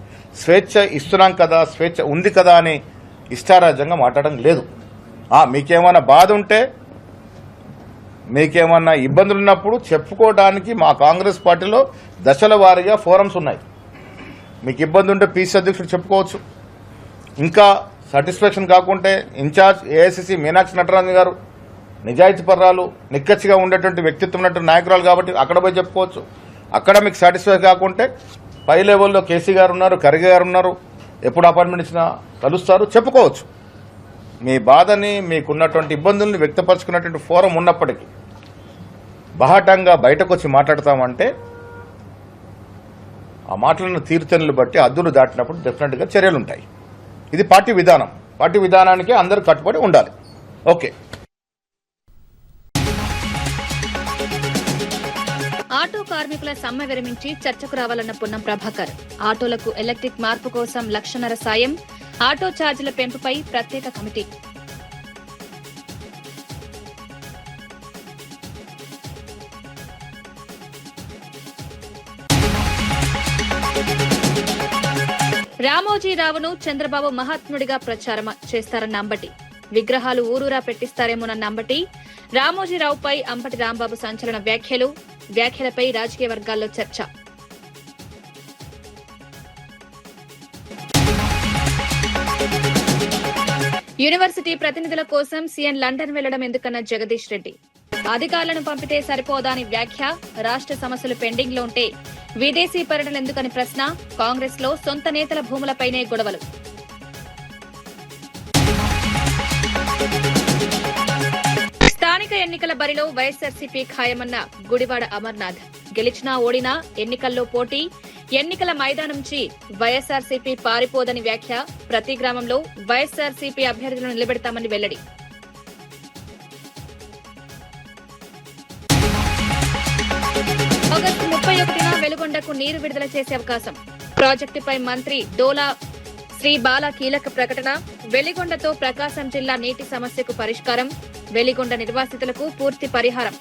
స్వేచ్ఛ ఇస్తున్నాం కదా, స్వేచ్ఛ ఉంది కదా అని ఇష్టారాజ్యంగా మాట్లాడడం లేదు. మీకేమైనా బాధ ఉంటే, మీకేమన్నా ఇబ్బందులు ఉన్నప్పుడు చెప్పుకోవడానికి మా కాంగ్రెస్ పార్టీలో దశల వారీగా ఫోరమ్స్ ఉన్నాయి. మీకు ఇబ్బంది ఉంటే పీసీ అధ్యక్షుడు చెప్పుకోవచ్చు. ఇంకా సాటిస్ఫాక్షన్ కాకుంటే ఇన్ఛార్జ్ ఏఐసిసి మీనాక్షి నటరాజన్ గారు నిజాయితీ పర్రాలు, నిక్కచ్చిగా ఉండేటువంటి వ్యక్తిత్వం ఉన్నటువంటి నాయకురాలు కాబట్టి అక్కడ పోయి చెప్పుకోవచ్చు. అక్కడ మీకు సాటిస్ఫై కాకుంటే పై లెవెల్లో కేసీ గారు ఉన్నారు, ఖర్గే గారు ఉన్నారు, ఎప్పుడు అపాయింట్మెంట్ ఇచ్చినా కలుస్తారు, చెప్పుకోవచ్చు. మీ బాధని, మీకున్నటువంటి ఇబ్బందుల్ని వ్యక్తపరచుకున్నటువంటి ఫోరం ఉన్నప్పటికీ బహాటంగా బయటకు వచ్చి మాట్లాడతామంటే ఆ మాటలను తీరుతెన్నులు బట్టి హద్దులు దాటినప్పుడు డెఫినెట్గా చర్యలు ఉంటాయి. ఇది పార్టీ విధానం. పార్టీ విధానానికి అందరూ కట్టుబడి ఉండాలి. ఓకే. ఆటో కార్మికుల సమ్మె విరమించి చర్చకు రావాలన్న పున్నం ప్రభాకర్. ఆటోలకు ఎలక్ట్రిక్ మార్పు కోసం 1.5 లక్షల సాయం, ఆటో ఛార్జీల పెంపుపై ప్రత్యేక కమిటీ. రామోజీరావును చంద్రబాబు మహాత్ముడిగా ప్రచారం చేస్తారన్న అంబటి. విగ్రహాలు ఊరూరా పెట్టిస్తారేమోనన్న అంబటి. రామోజీరావుపై అంబటి రాంబాబు సంచలన వ్యాఖ్యలపై రాజకీయ వర్గాల్లో చర్చ. యూనివర్సిటీ ప్రతినిధుల కోసం సీఎం లండన్ వెళ్లడం ఎందుకన్న జగదీష్ రెడ్డి. అధికారులను పంపితే సరిపోదా అని వ్యాఖ్య. రాష్ట్ర సమస్యలు పెండింగ్ లో ఉంటే విదేశీ పర్యటన ఎందుకని ప్రశ్న. కాంగ్రెస్ లో సొంత నేతల భూములపైనే గొడవలు. స్థానిక ఎన్నికల బరిలో వైఎస్ఆర్సీపీ ఖాయమన్న గుడివాడ అమర్నాథ్. గెలిచినా ఓడినా ఎన్నికల్లో పోటీ. ఎన్నికల మైదానం నుంచి వైఎస్ఆర్సీపీ పారిపోదని వ్యాఖ్య. ప్రతి గ్రామంలో వైఎస్ఆర్సీపీ అభ్యర్థులను నిలబెడతామని వెల్లడి. ఆగస్టు 31న వెలుగొండకు నీరు విడుదల చేసే అవకాశం. ప్రాజెక్టుపై మంత్రి డోలా శ్రీ బాల కీలక ప్రకటన. వెలిగొండతో ప్రకాశం జిల్లా నీటి సమస్యకు పరిష్కారం. వెలిగొండ నిర్వాసితులకు పూర్తి పరిహారం.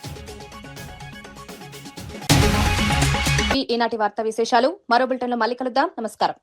ఈనాటి వార్తా విశేషాలు. మరో బులెటిన్లో మళ్ళీ కలుద్దాం. నమస్కారం.